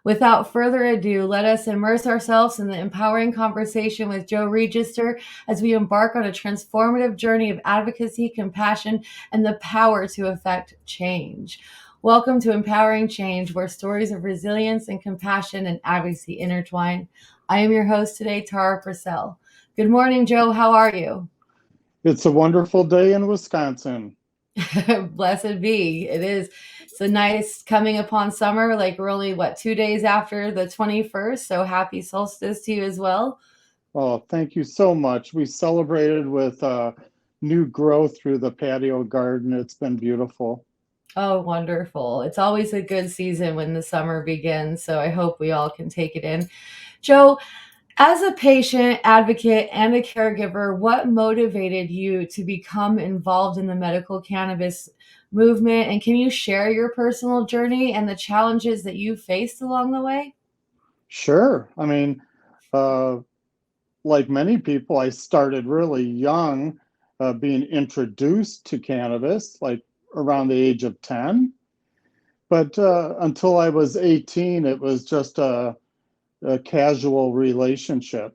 Without further ado, let us immerse ourselves in the empowering conversation with Joe Regester as we embark on a transformative journey of advocacy, compassion, and the power to affect change. Welcome to Empowering Change, where stories of resilience and compassion and advocacy intertwine. I am your host today, Tara Purcell. Good morning, Joe. How are you? It's a wonderful day in Wisconsin. Blessed be. It is. So nice coming upon summer. Like we're only, what, 2 days after the 21st. So happy solstice to you as well. Oh, thank you so much. We celebrated with new growth through the patio garden. It's been beautiful. Oh, wonderful. It's always a good season when the summer begins. So I hope we all can take it in. Joe, as a patient, advocate, and a caregiver, what motivated you to become involved in the medical cannabis movement? And can you share your personal journey and the challenges that you faced along the way? Sure. Uh, like many people, I started really young, being introduced to cannabis, like around the age of 10. But until I was 18, it was just a casual relationship.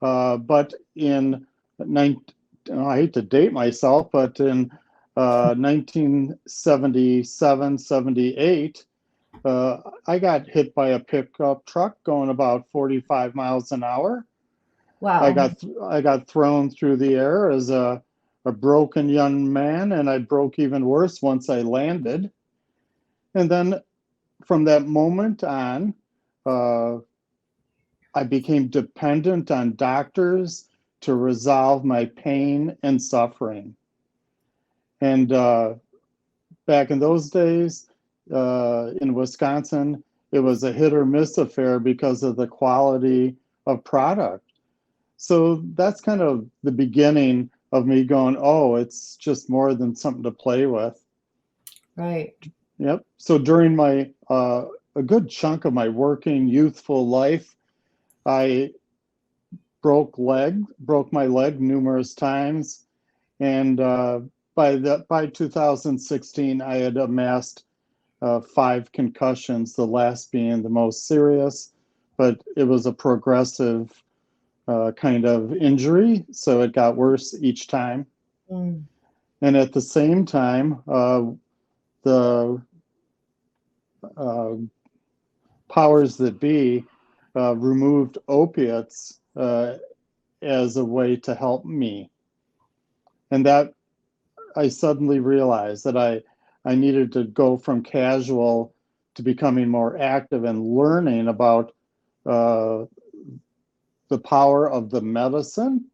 But in 19, I hate to date myself, but in 1977, 78, I got hit by a pickup truck going about 45 miles an hour. Wow. I got thrown through the air as a broken young man, and I broke even worse once I landed. And then from that moment on, uh, I became dependent on doctors to resolve my pain and suffering. And back in those days, in Wisconsin, it was a hit or miss affair because of the quality of product. So that's kind of the beginning of me going, oh, it's just more than something to play with. Right. Yep. So during my a good chunk of my working youthful life, I broke my leg numerous times, and by 2016, I had amassed 5 concussions. The last being the most serious, but it was a progressive kind of injury, so it got worse each time. Mm. And at the same time, the uh, powers that be removed opiates as a way to help me. And that I suddenly realized that I needed to go from casual to becoming more active and learning about uh, the power of the medicine,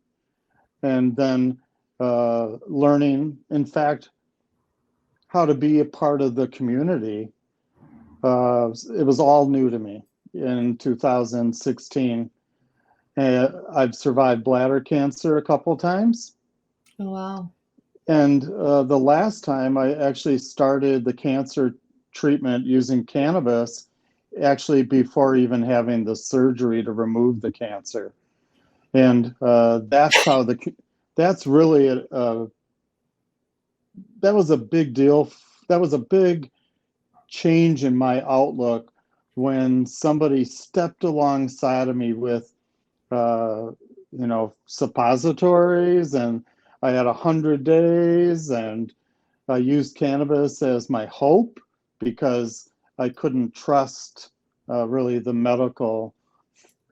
and then learning, in fact, how to be a part of the community. It was all new to me in 2016. I've survived bladder cancer a couple times. Oh, wow. And the last time I actually started the cancer treatment using cannabis, actually before even having the surgery to remove the cancer. And that's really that was a big deal. That was a big change in my outlook when somebody stepped alongside of me with uh, suppositories, and I had 100 days, and I used cannabis as my hope because I couldn't trust really the medical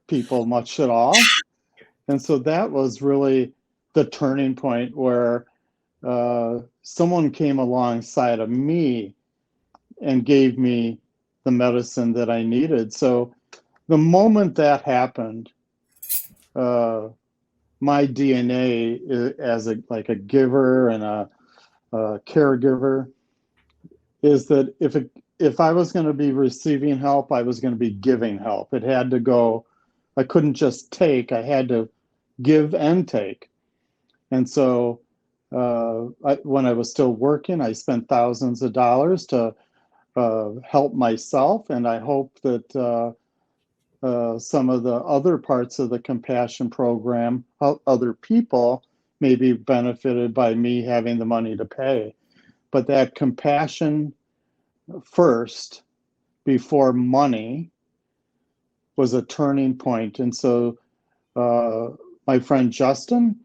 people much at all. And so that was really the turning point where someone came alongside of me and gave me the medicine that I needed. So the moment that happened, uh, my DNA as a giver and a caregiver is that if I was going to be receiving help, I was going to be giving help. It had to go. I couldn't just take. I had to give and take. And so, when I was still working, I spent thousands of dollars to help myself, and I hope that some of the other parts of the compassion program, other people may be benefited by me having the money to pay. But that compassion first before money was a turning point. And so my friend Justin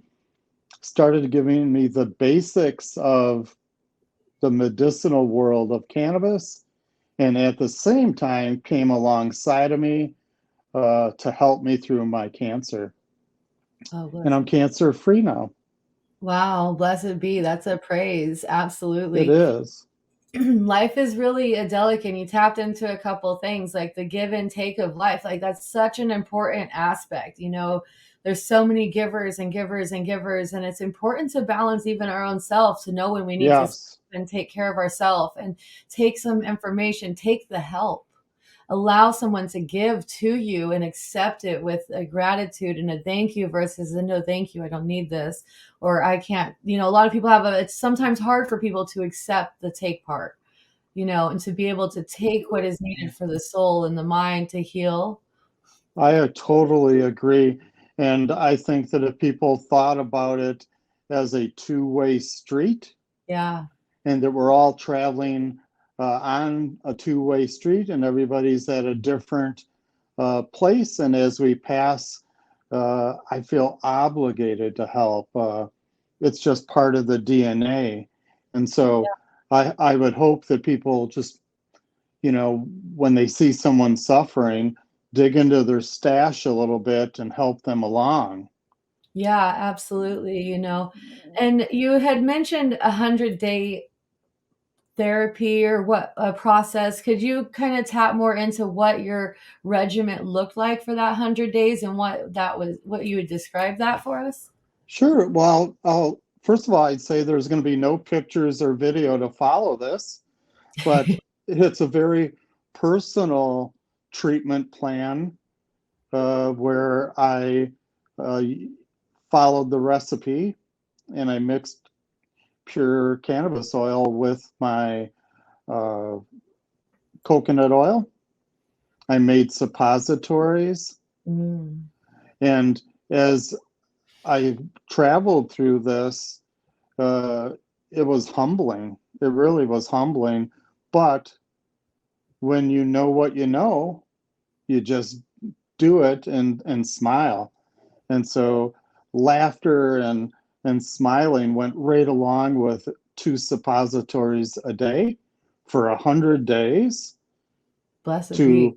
started giving me the basics of the medicinal world of cannabis, and at the same time came alongside of me to help me through my cancer. Oh, And I'm blessed. cancer free now. Wow, blessed be. That's a praise. It Absolutely. is. Life is really a delicate, and you tapped into a couple things like the give and take of life. Like that's such an important aspect. There's so many givers and givers and givers, and it's important to balance even our own self to know when we need to stop Yes. and take care of ourselves and take some information, take the help, allow someone to give to you and accept it with a gratitude and a thank you versus a no thank you, I don't need this, or I can't. A lot of people it's sometimes hard for people to accept the take part, and to be able to take what is needed for the soul and the mind to heal. I totally agree. And I think that if people thought about it as a two-way street, Yeah. and that we're all traveling on a two-way street, and everybody's at a different place, and as we pass, I feel obligated to help. It's just part of the DNA. And so I would hope that people just, when they see someone suffering, dig into their stash a little bit and help them along. Yeah, absolutely. And you had mentioned 100-day therapy or what a process. Could you kind of tap more into what your regiment looked like for that 100 days and what you would describe that for us? Sure. Well, first of all, I'd say there's going to be no pictures or video to follow this, but it's a very personal treatment plan where I uh, followed the recipe and I mixed pure cannabis oil with my uh, coconut oil. I made suppositories. Mm. And as I traveled through this, uh, it was humbling. It really was humbling. But when you know what you just do it and smile. And so laughter and smiling went right along with two suppositories a day for 100 days Blessed be.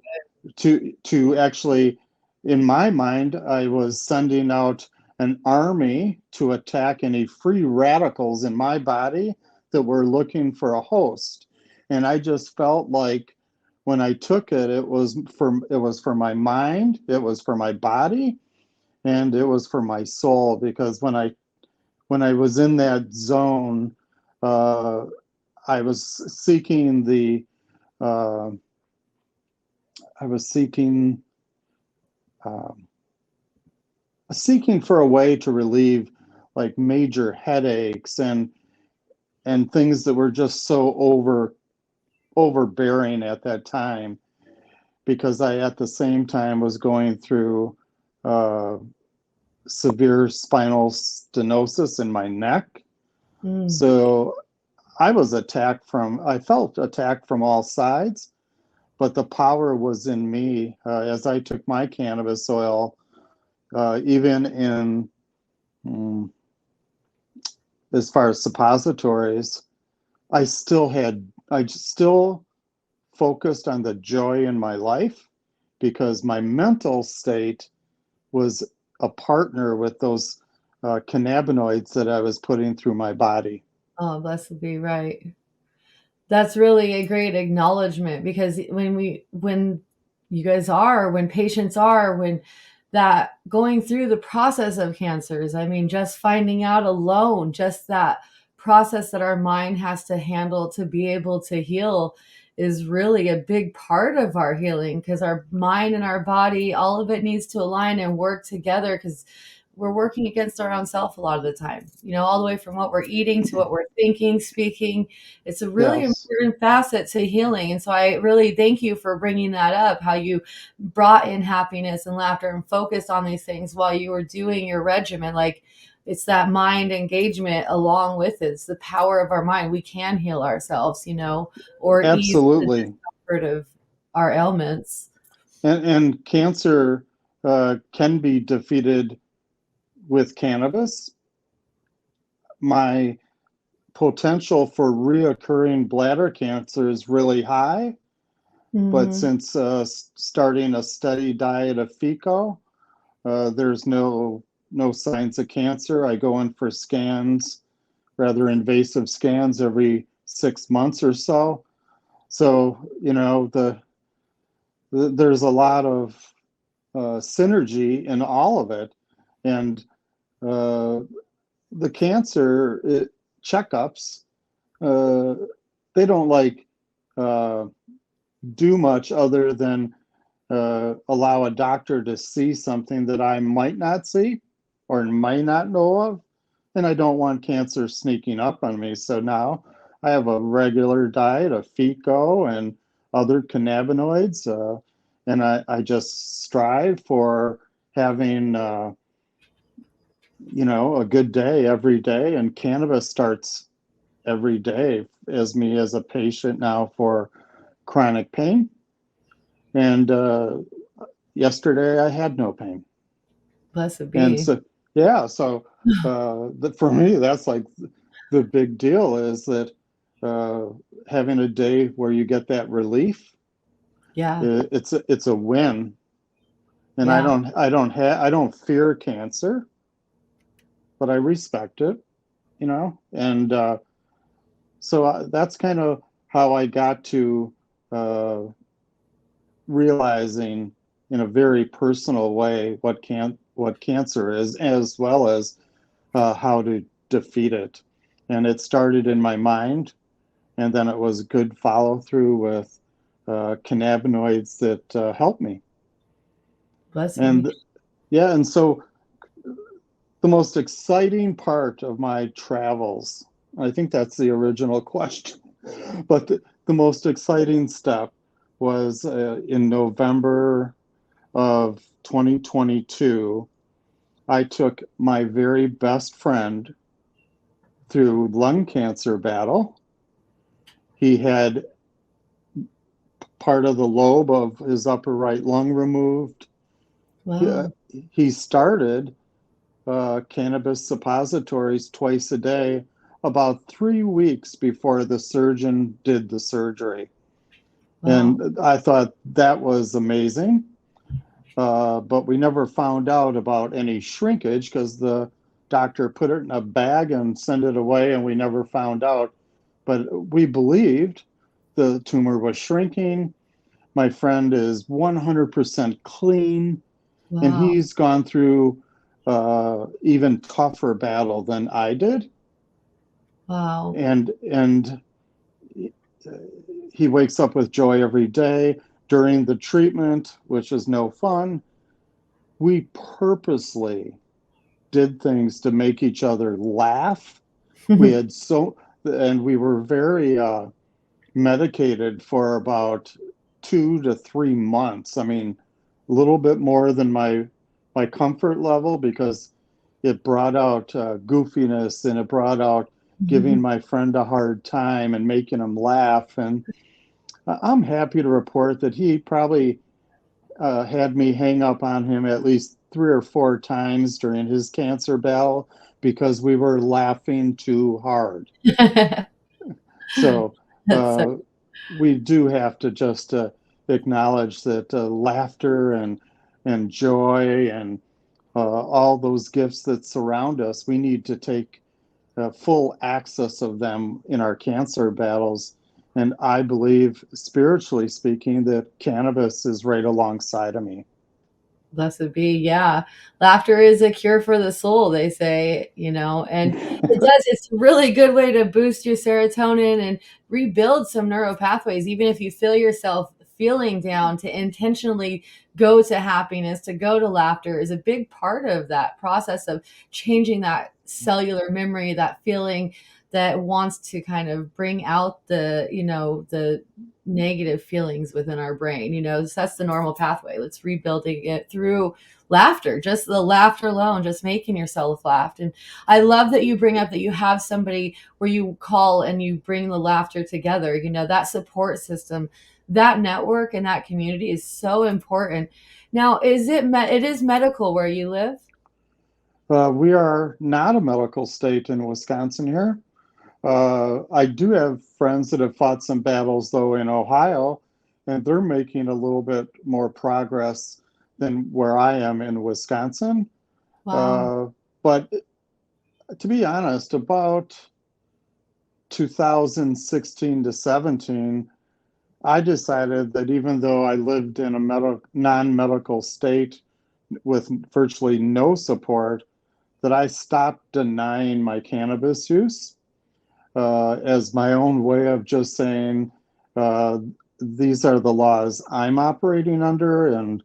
to to actually, in my mind, I was sending out an army to attack any free radicals in my body that were looking for a host. And I just felt like when I took it, it was for my mind, it was for my body, and it was for my soul. Because when I was in that zone, uh, I was seeking the uh, I was um, seeking for a way to relieve like major headaches and things that were just so overbearing at that time, because I at the same time was going through uh, severe spinal stenosis in my neck. Mm. So I felt attacked from all sides, but the power was in me as I took my cannabis oil, even in mm, as far as suppositories, I still focused on the joy in my life because my mental state was a partner with those cannabinoids that I was putting through my body. Oh, blessed be, right. That's really a great acknowledgement because when patients are, when that going through the process of cancers, I mean, just finding out alone, just that process that our mind has to handle to be able to heal is really a big part of our healing because our mind and our body, all of it needs to align and work together because we're working against our own self a lot of the time, all the way from what we're eating to what we're thinking, speaking. It's a really Yes, important facet to healing. And so I really thank you for bringing that up, how you brought in happiness and laughter and focused on these things while you were doing your regimen. Like it's that mind engagement along with it. It's the power of our mind. We can heal ourselves, or ease the absolutely. discomfort of our ailments. And cancer can be defeated with cannabis. My potential for reoccurring bladder cancer is really high, but Mm-hmm. since starting a steady diet of FICO, there's no signs of cancer. I go in for scans, rather invasive scans, every 6 months or so. So there's a lot of synergy in all of it, and uh, the cancer checkups, uh, they don't uh, do much other than allow a doctor to see something that I might not see or might not know of. And I don't want cancer sneaking up on me. So now I have a regular diet of FICO and other cannabinoids. And I just strive for having, a good day every day. And cannabis starts every day as me as a patient now for chronic pain. And yesterday I had no pain. Blessed And be. so, yeah, so for me, that's like the big deal is that uh, having a day where you get that relief, Yeah. it's a win. And Yeah. I don't fear cancer, but I respect it, and so that's kind of how I got to uh, realizing in a very personal way what cancer is, as well as how to defeat it. And it started in my mind, and then it was good follow through with cannabinoids that helped me. Blessed be. And yeah, and so the most exciting part of my travels, I think that's the original question, but the most exciting step was in November of 2022. I took my very best friend through lung cancer battle. He had part of the lobe of his upper right lung removed. He, Wow. he started cannabis suppositories twice a day about 3 weeks before the surgeon did the surgery. Wow. And I thought that was amazing. But we never found out about any shrinkage because the doctor put it in a bag and sent it away, and we never found out. But we believed the tumor was shrinking. My friend is 100% clean, and Wow. he's gone through even tougher battle than I did. Wow. And he wakes up with joy every day. During the treatment, which is no fun, we purposely did things to make each other laugh. We had and we were very medicated for about 2 to 3 months. I mean, a little bit more than my comfort level because it brought out goofiness, and it brought out giving my friend a hard time and making him laugh. And I'm happy to report that he probably had me hang up on him at least 3 or 4 times during his cancer battle because we were laughing too hard. So That's so. uh, we do have to just acknowledge that laughter and joy and all those gifts that surround us, we need to take full access of them in our cancer battles. And I believe, spiritually speaking, that cannabis is right alongside of me. Blessed be. Yeah. Laughter is a cure for the soul, they say, and it does. It's a really good way to boost your serotonin and rebuild some neural pathways. Even if you feel yourself feeling down, to intentionally go to happiness, to go to laughter is a big part of that process of changing that cellular memory, that feeling that wants to kind of bring out the negative feelings within our brain. So that's the normal pathway. Let's rebuilding it through laughter, just the laughter alone, just making yourself laugh. And I love that you bring up that you have somebody where you call and you bring the laughter together. That support system that network and that community is so important. Now, it is medical where you live? We are not a medical state in Wisconsin here. I do have friends that have fought some battles, though, in Ohio, and they're making a little bit more progress than where I am in Wisconsin. Wow. Uh, but to be honest, about 2016 to 17, I decided that even though I lived in a non-medical state with virtually no support, that I stopped denying my cannabis use as my own way of just saying, uh, these are the laws I'm operating under. And,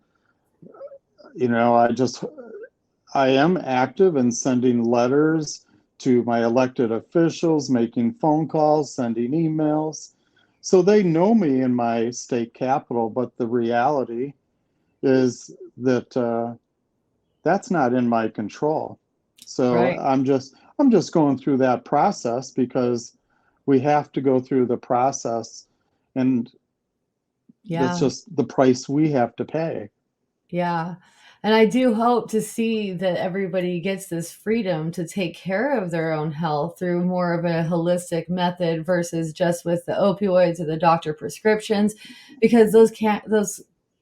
I am active in sending letters to my elected officials, making phone calls, sending emails. So they know me in my state capital, but the reality is that that's not in my control. So Right. I'm just going through that process because we have to go through the process, and that's Yeah. just the price we have to pay. Yeah. And I do hope to see that everybody gets this freedom to take care of their own health through more of a holistic method versus just with the opioids or the doctor prescriptions, because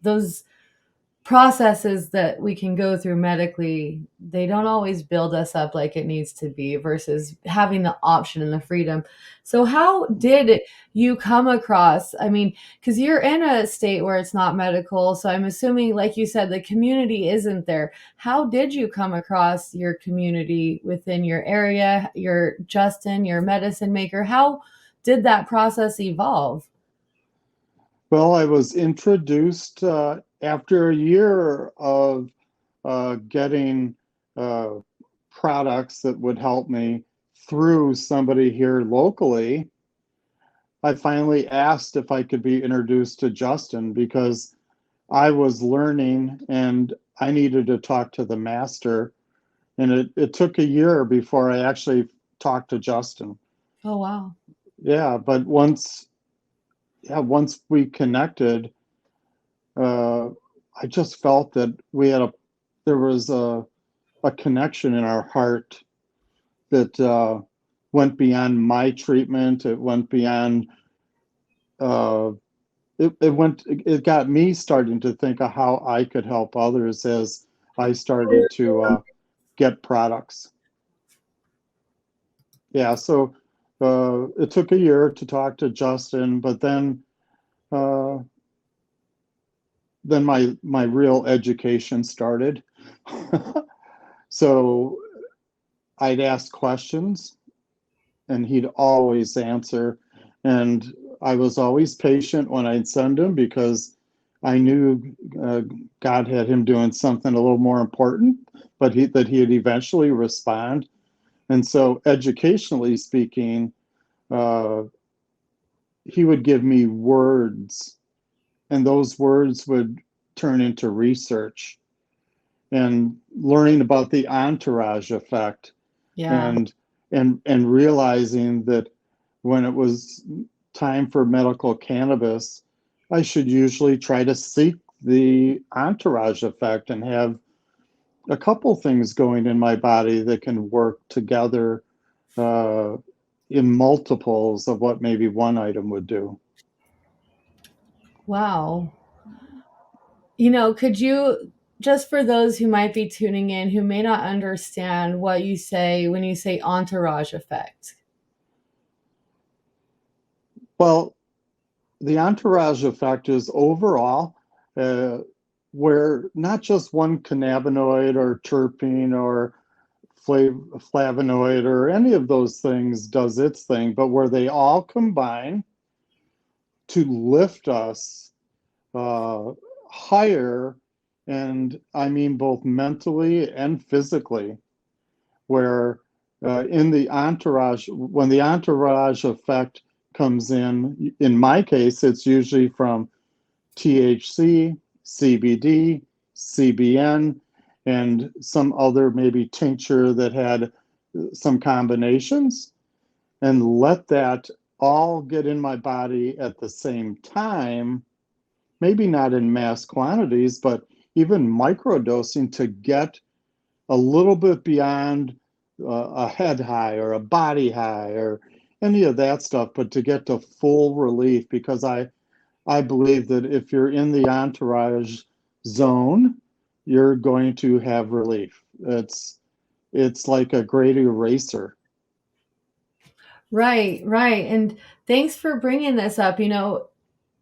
those processes that we can go through medically, they don't always build us up like it needs to be versus having the option and the freedom. So how did you come across, I mean, because you're in a state where it's not medical, so I'm assuming, like you said, the community isn't there. How did you come across your community within your area, your Justin, your medicine maker? How did that process evolve? Well, I was introduced after a year of getting uh, products that would help me through somebody here locally. I finally asked if I could be introduced to Justin because I was learning and I needed to talk to the master. And it took a year before I actually talked to Justin. Oh, wow. Yeah, but once we connected, uh, I just felt that there was a connection in our heart that went beyond my treatment. It went beyond, uh, it got me starting to think of how I could help others as I started to get products. Yeah, so it took a year to talk to Justin, but uh, then my real education started. So I'd ask questions and he'd always answer. And I was always patient when I'd send him because I knew God had him doing something a little more important, but that he'd eventually respond. And so, educationally speaking, uh, he would give me words, and those words would turn into research and learning about the entourage effect, Yeah. and and realizing that when it was time for medical cannabis, I should usually try to seek the entourage effect and have a couple things going in my body that can work together uh, in multiples of what maybe one item would do. Wow. Could you, just for those who might be tuning in who may not understand what you say when you say entourage effect? Well, the entourage effect is overall uh, where not just one cannabinoid or terpene or flavonoid or any of those things does its thing, but where they all combine to lift us uh, higher, and I mean both mentally and physically, where in the entourage, when the entourage effect comes in my case, it's usually from THC, CBD, CBN, and some other maybe tincture that had some combinations, and let that all get in my body at the same time. maybe not in mass quantities, but even microdosing to get a little bit beyond a head high or a body high or any of that stuff, but to get to full relief. Because I believe that if you're in the entourage zone, you're going to have relief. It's like a great eraser. Right, right. And thanks for bringing this up.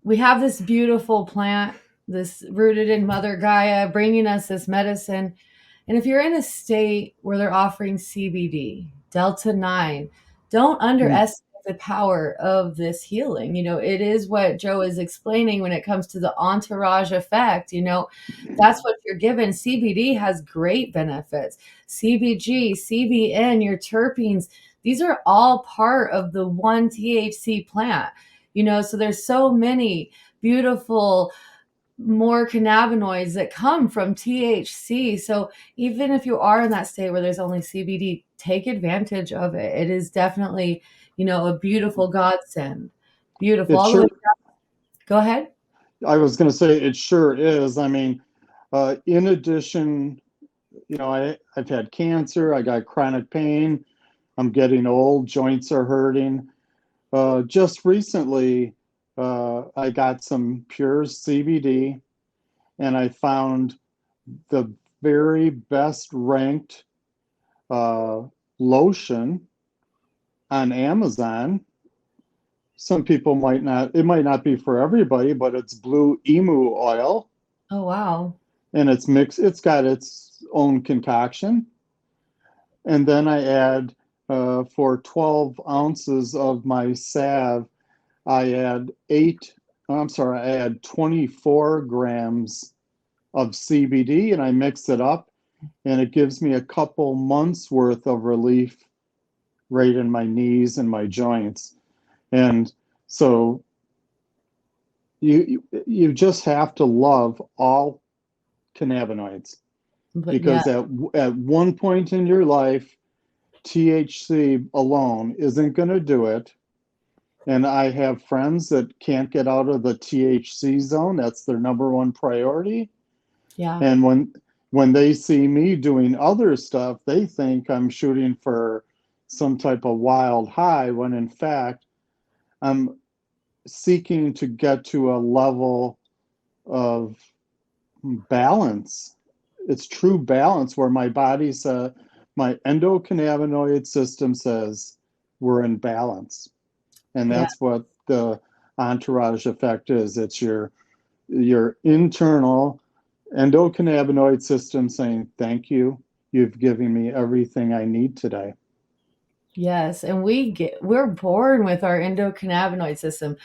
We have this beautiful plant, this rooted in Mother Gaia, bringing us this medicine. And if you're in a state where they're offering CBD, Delta 9, don't Mm. underestimate the power of this healing. It is what Joe is explaining when it comes to the entourage effect. That's what you're given. CBD has great benefits. CBG, CBN, your terpenes, these are all part of the one THC plant. So there's so many beautiful more cannabinoids that come from THC. So even if you are in that state where there's only CBD, take advantage of it. It is definitely, a beautiful godsend. Beautiful. It All the way. sure, Go ahead. I was going to say it sure is. I mean, in addition, I've had cancer, I got chronic pain, I'm getting old, joints are hurting. Just recently, I got some pure CBD and I found the very best ranked uh, lotion on Amazon. Some people might not, it might not be for everybody, but it's blue emu oil Oh, wow. and it's mixed, it's got its own concoction. And then I add for 12 ounces of my salve, I add I add 24 grams of CBD and I mix it up and it gives me a couple months worth of relief right in my knees and my joints. And so you just have to love all cannabinoids But yeah, because at one point in your life, THC alone isn't going to do it. And I have friends that can't get out of the THC zone. That's their number one priority. yeah, And when they see me doing other stuff, they think I'm shooting for some type of wild high when in fact I'm seeking to get to a level of balance. It's true balance where my body says, my endocannabinoid system says we're in balance. And yeah. that's what the entourage effect is. It's your internal endocannabinoid system saying, thank you. You've given me everything I need today. Yes. And we're born with our endocannabinoid system.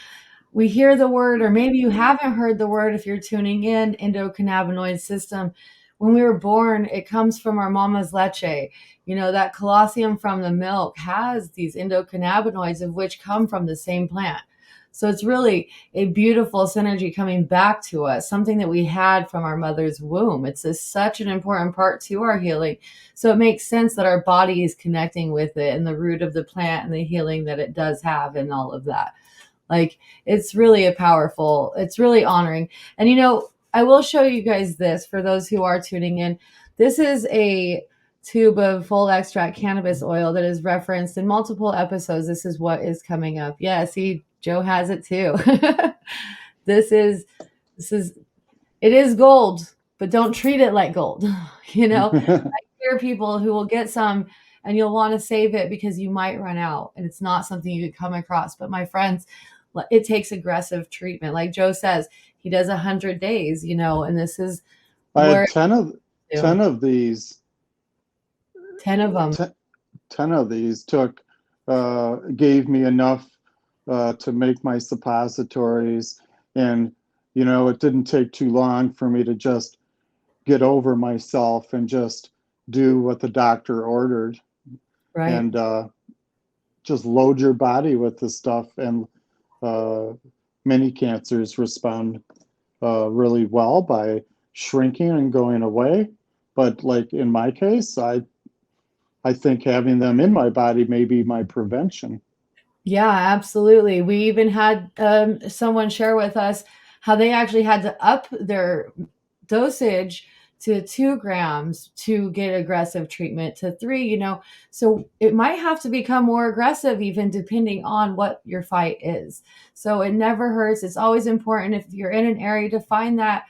We hear the word, or maybe you haven't heard the word if you're tuning in, endocannabinoid system. When we were born, it comes from our mama's leche. That colostrum from the milk has these endocannabinoids, of which come from the same plant. So it's really a beautiful synergy coming back to us, something that we had from our mother's womb. Such an important part to our healing. So it makes sense that our body is connecting with it and the root of the plant and the healing that it does have and all of that. Like, it's really honoring. And I will show you guys this for those who are tuning in. This is a tube of full extract cannabis oil that is referenced in multiple episodes. This is what is coming up. Yeah, see, Joe has it too. this is this is it is gold, but don't treat it like gold. Hear people who will get some and you'll want to save it because you might run out and it's not something you could come across. But my friends, it takes aggressive treatment. Like Joe says, he does 100 days, and this is I where had 10 of these 10 of them. 10, 10 of these gave me enough to make my suppositories. And, it didn't take too long for me to just get over myself and just do what the doctor ordered Right. and just load your body with the stuff. And uh, many cancers respond really well by shrinking and going away. But like in my case, I think having them in my body may be my prevention. Yeah, absolutely. We even had someone share with us how they actually had to up their dosage to 2 grams to get aggressive treatment to 3, so it might have to become more aggressive even depending on what your fight is. So it never hurts. It's always important if you're in an area to find that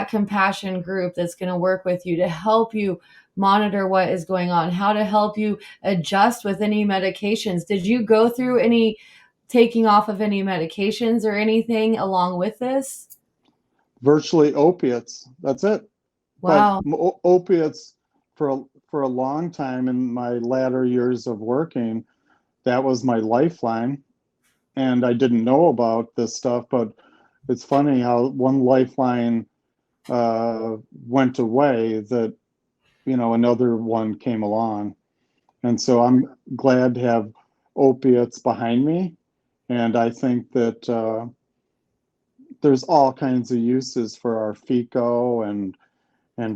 compassion group that's going to work with you to help you monitor what is going on, how to help you adjust with any medications. Did you go through any taking off of any medications or anything along with this? Virtually opiates. That's it. But Wow. opiates for a long time in my latter years of working, that was my lifeline. And I didn't know about this stuff, but it's funny how one lifeline went away that, another one came along. And so I'm glad to have opiates behind me. And I think that there's all kinds of uses for our FICO and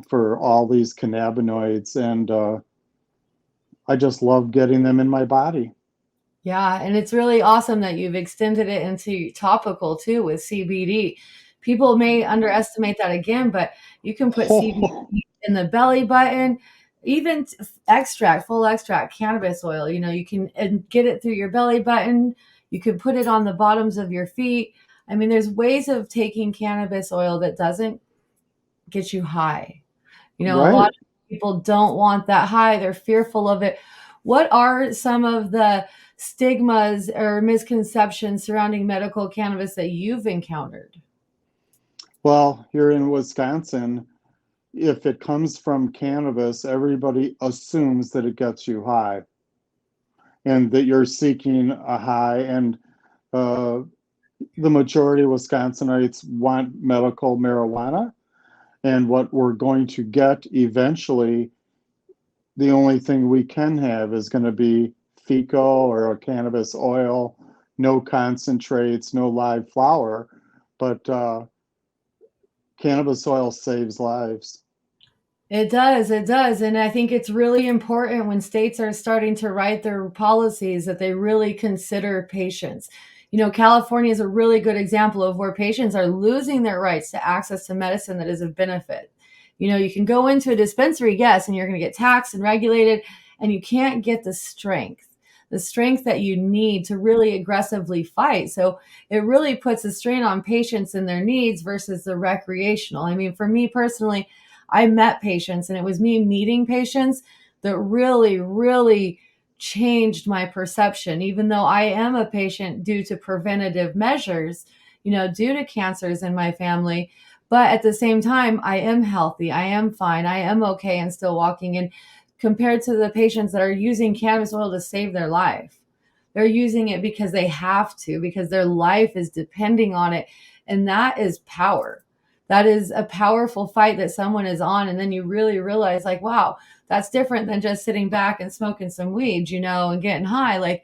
for all these cannabinoids. And I just love getting them in my body. Yeah, and it's really awesome that you've extended it into topical too with CBD. People may underestimate that again, but you can put Oh, CBD in the belly button, even extract, full extract cannabis oil. You can and get it through your belly button. You can put it on the bottoms of your feet. I mean, there's ways of taking cannabis oil that doesn't get you high. A lot right. of people don't want that high. They're fearful of it. What are some of the stigmas or misconceptions surrounding medical cannabis that you've encountered? Well, here in Wisconsin, if it comes from cannabis, everybody assumes that it gets you high and that you're seeking a high. And uh, the majority of Wisconsinites want medical marijuana. And what we're going to get eventually, the only thing we can have is going to be FICO or a cannabis oil, no concentrates, no live flower. But cannabis oil saves lives. It does. It does. And I think it's really important when states are starting to write their policies that they really consider patients. California is a really good example of where patients are losing their rights to access to medicine that is of benefit. You can go into a dispensary, yes, and you're going to get taxed and regulated, and you can't get the strength that you need to really aggressively fight. So it really puts a strain on patients and their needs versus the recreational. I mean, for me personally, I met patients, and it was me meeting patients that really, really changed my perception, even though I am a patient due to preventative measures, due to cancers in my family. But at the same time, I am healthy. I am fine. I am okay and still walking. And compared to the patients that are using cannabis oil to save their life, they're using it because they have to, because their life is depending on it. And that is power. That is a powerful fight that someone is on. And then you really realize, like, wow, that's different than just sitting back and smoking some weed, and getting high. Like,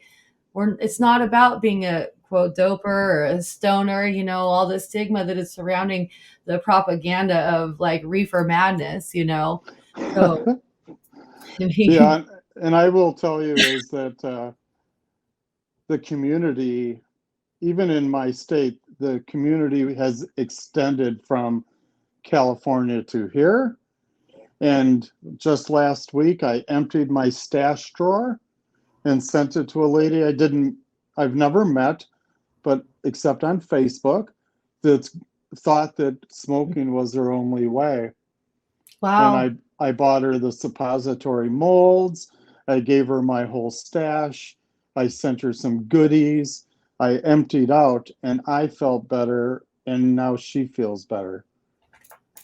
it's not about being a quote doper or a stoner, all the stigma that is surrounding the propaganda of like reefer madness. So, I mean, Yeah, and I will tell you is that the community, even in my state, the community has extended from California to here. And just last week, I emptied my stash drawer and sent it to a lady I've never met, but except on Facebook, that thought that smoking was their only way. And wow. I bought her the suppository molds. I gave her my whole stash. I sent her some goodies. I emptied out and I felt better. And now she feels better.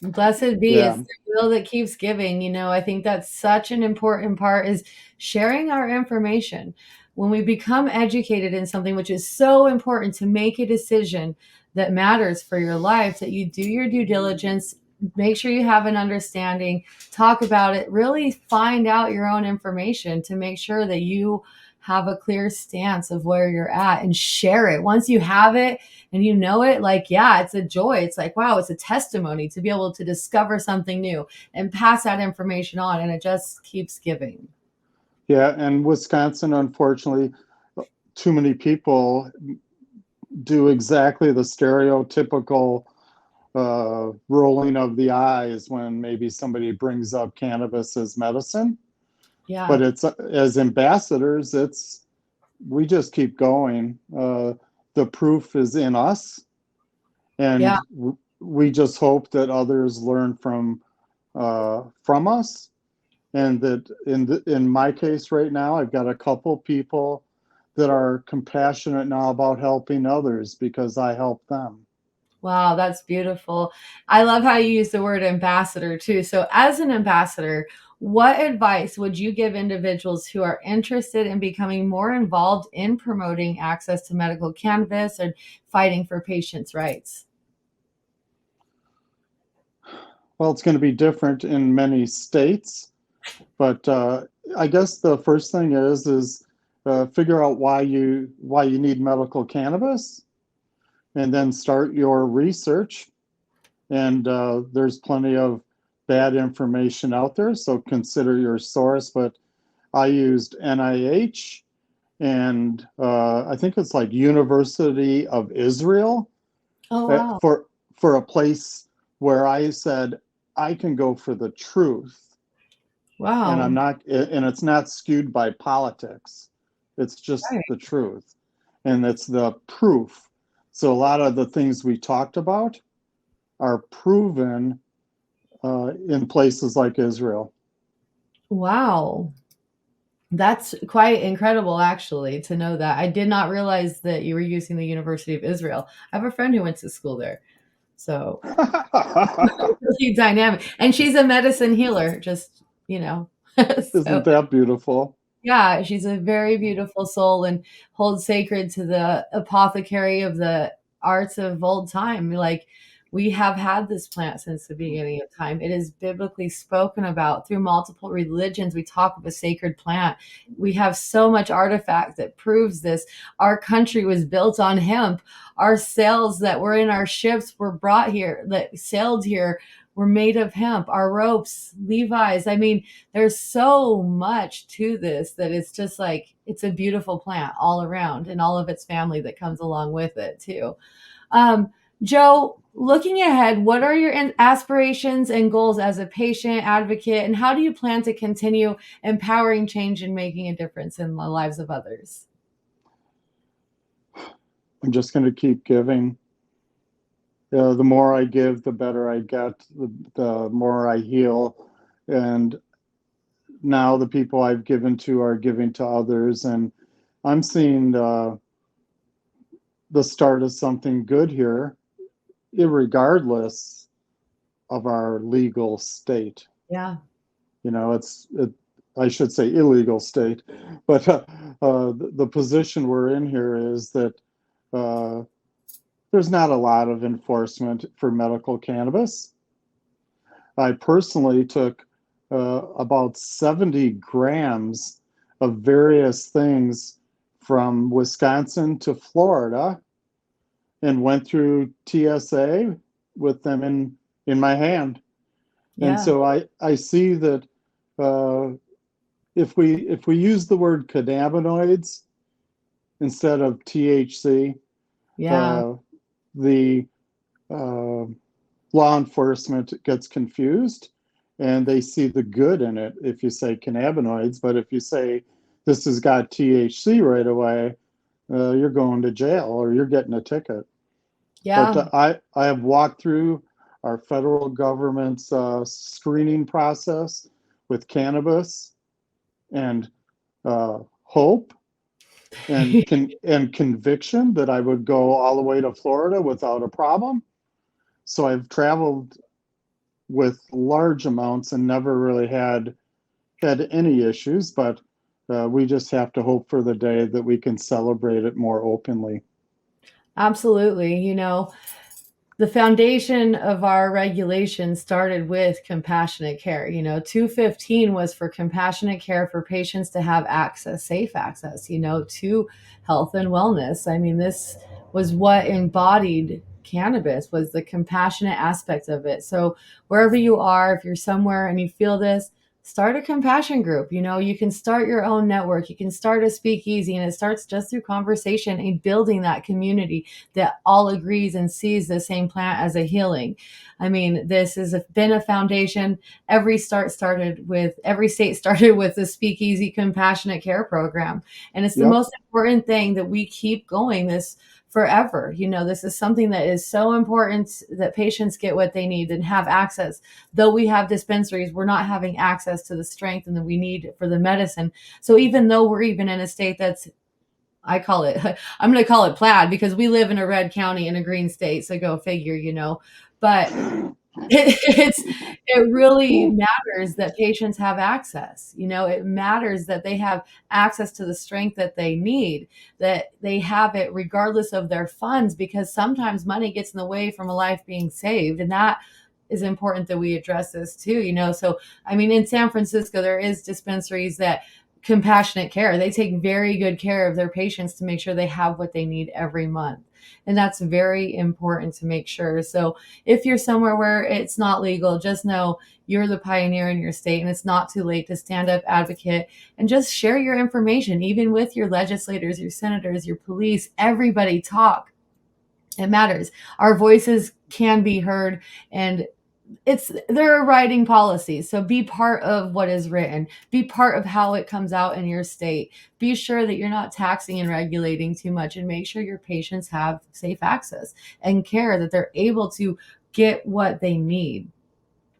Blessed be. It's Yeah. the will that keeps giving. I think that's such an important part is sharing our information. When we become educated in something, which is so important to make a decision that matters for your life, that you do your due diligence, make sure you have an understanding, talk about it, really find out your own information to make sure that you have a clear stance of where you're at and share it. Once you have it, and it, like, yeah, it's a joy. It's like, wow, it's a testimony to be able to discover something new and pass that information on. And it just keeps giving. Yeah. And Wisconsin, unfortunately, too many people do exactly the stereotypical rolling of the eyes when maybe somebody brings up cannabis as medicine. But Yeah. it's as ambassadors, it's we just keep going. The proof is in us, Yeah. and we just hope that others learn from us. And that in my case right now, I've got a couple people that are compassionate now about helping others because I help them. Wow, that's beautiful. I love how you use the word ambassador too. So, as an ambassador, what advice would you give individuals who are interested in becoming more involved in promoting access to medical cannabis and fighting for patients' rights? Well, it's going to be different in many states, but I guess the first thing is figure out why you need medical cannabis, and then start your research. And there's plenty of bad information out there, so consider your source. But I used NIH, and I think it's like University of Israel Oh, uh, wow. for for a place where I said I can go for the truth, and I'm Wow. not, and it's not skewed by politics. It's just Right. the truth, and it's the proof. So a lot of the things we talked about are proven in places like Israel. Wow. That's quite incredible, actually, to know that. I did not realize that you were using the University of Israel. I have a friend who went to school there. So, really dynamic. And she's a medicine healer, just, you know. So, Isn't that beautiful? yeah, she's a very beautiful soul and holds sacred to the apothecary of the arts of old time. Like, we have had this plant since the beginning of time. It is biblically spoken about through multiple religions. We talk of a sacred plant. We have so much artifact that proves this. Our country was built on hemp. Our sails that were in our ships were brought here, that sailed here, were made of hemp. Our ropes, Levi's. I mean, there's so much to this that it's just like it's a beautiful plant all around and all of its family that comes along with it too. um, Joe, looking ahead, what are your aspirations and goals as a patient advocate, and how do you plan to continue empowering change and making a difference in the lives of others? I'm just going to keep giving. The more I give, the better I get, the more I heal. And now the people I've given to are giving to others. And I'm seeing the start of something good here, regardless of our legal state. Yeah. I should say illegal state, but the position we're in here is that uh, there's not a lot of enforcement for medical cannabis. I personally took about 70 grams of various things from Wisconsin to Florida and went through TSA with them in my hand. And Yeah. so I see that uh, if we use the word cannabinoids instead of THC, Yeah. uh, the uh, law enforcement gets confused and they see the good in it if you say cannabinoids. But if you say this has got THC right away, you're going to jail or you're getting a ticket. But Yeah. I have walked through our federal government's screening process with cannabis and hope and conviction that I would go all the way to Florida without a problem. So I've traveled with large amounts and never really had any issues, but we just have to hope for the day that we can celebrate it more openly. Absolutely. The foundation of our regulation started with compassionate care. 215 was for compassionate care for patients to have access, safe access, to health and wellness. I mean, this was what embodied cannabis, was the compassionate aspect of it. So wherever you are, if you're somewhere and you feel this, start a compassion group. You can start your own network. You can start a speakeasy, and it starts just through conversation and building that community that all agrees and sees the same plant as a healing. I mean, this has been a foundation. Every state started with the speakeasy compassionate care program. And it's the Yep. most important thing that we keep going this forever. This is something that is so important that patients get what they need and have access. Though we have dispensaries, we're not having access to the strength and that we need for the medicine. So even though we're even in a state that's, I'm going to call it plaid because we live in a red county in a green state. So go figure. But it's it really matters that patients have access. It matters that they have access to the strength that they need, that they have it regardless of their funds, because sometimes money gets in the way from a life being saved, and that is important that we address this too. So I mean, in San Francisco there is dispensaries that compassionate care, they take very good care of their patients to make sure they have what they need every month, and that's very important to make sure. So if you're somewhere where it's not legal, just know you're the pioneer in your state, and it's not too late to stand up, advocate, and just share your information, even with your legislators, your senators, your police. Everybody talk. It matters. Our voices can be heard, and they're writing policies. So be part of what is written. Be part of how it comes out in your state. Be sure that you're not taxing and regulating too much, and make sure your patients have safe access and care, that they're able to get what they need.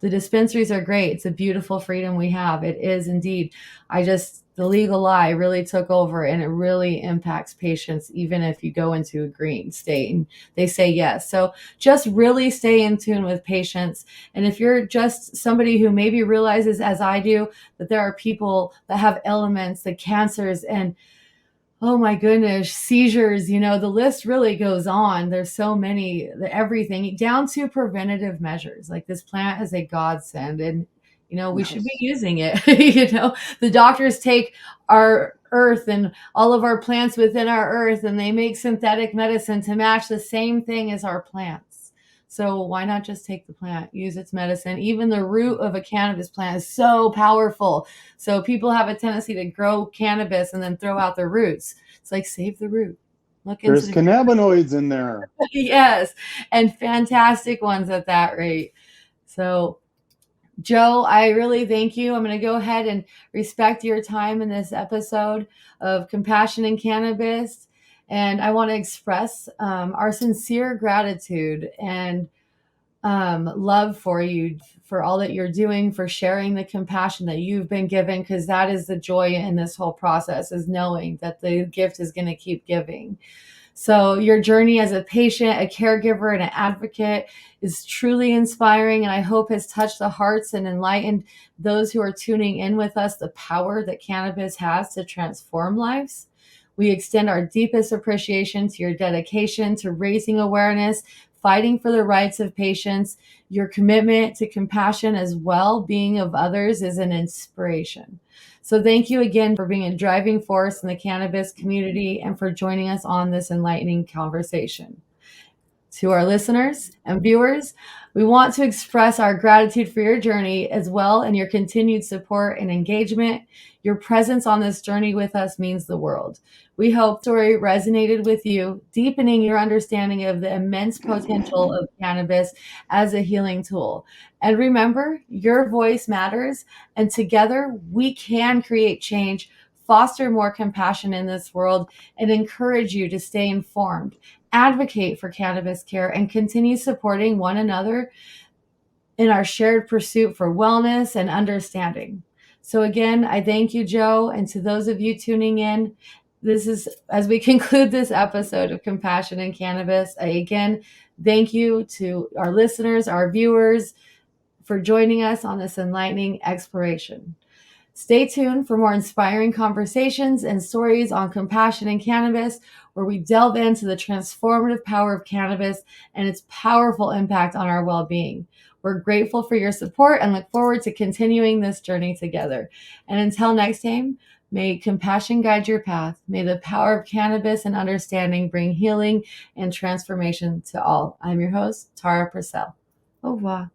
The dispensaries are great. It's a beautiful freedom we have. It is indeed. The legal lie really took over, and it really impacts patients, even if you go into a green state and they say yes. So just really stay in tune with patients. And if you're just somebody who maybe realizes, as I do, that there are people that have elements, the cancers, and oh my goodness, seizures, the list really goes on. There's so many, everything down to preventative measures. Like, this plant is a godsend, and we should be Yes. using it. The doctors take our earth and all of our plants within our earth, and they make synthetic medicine to match the same thing as our plants. So why not just take the plant, use its medicine? Even the root of a cannabis plant is so powerful. So people have a tendency to grow cannabis and then throw out the roots. It's like, save the root. Look into There's the cannabinoids in there. yes, and fantastic ones at that rate. So Joe, I really thank you. I'm going to go ahead and respect your time in this episode of Compassion in Cannabis. And I want to express our sincere gratitude and love for you, for all that you're doing, for sharing the compassion that you've been given, because that is the joy in this whole process, is knowing that the gift is going to keep giving. So your journey as a patient, a caregiver, and an advocate is truly inspiring, and I hope has touched the hearts and enlightened those who are tuning in with us the power that cannabis has to transform lives. We extend our deepest appreciation to your dedication to raising awareness, fighting for the rights of patients. Your commitment to compassion as well-being of others is an inspiration. So thank you again for being a driving force in the cannabis community and for joining us on this enlightening conversation. To our listeners and viewers, we want to express our gratitude for your journey as well, and your continued support and engagement. Your presence on this journey with us means the world. We hope the story resonated with you, deepening your understanding of the immense potential of cannabis as a healing tool. And remember, your voice matters, and together we can create change, foster more compassion in this world, and encourage you to stay informed, advocate for cannabis care, and continue supporting one another in our shared pursuit for wellness and understanding. So, again, I thank you, Joe. And to those of you tuning in, this is as we conclude this episode of Compassion in Cannabis. I again thank you to our listeners, our viewers, for joining us on this enlightening exploration. Stay tuned for more inspiring conversations and stories on compassion in cannabis, where we delve into the transformative power of cannabis and its powerful impact on our well-being. We're grateful for your support and look forward to continuing this journey together. And until next time, may compassion guide your path. May the power of cannabis and understanding bring healing and transformation to all. I'm your host, Tara Purcell. Au revoir.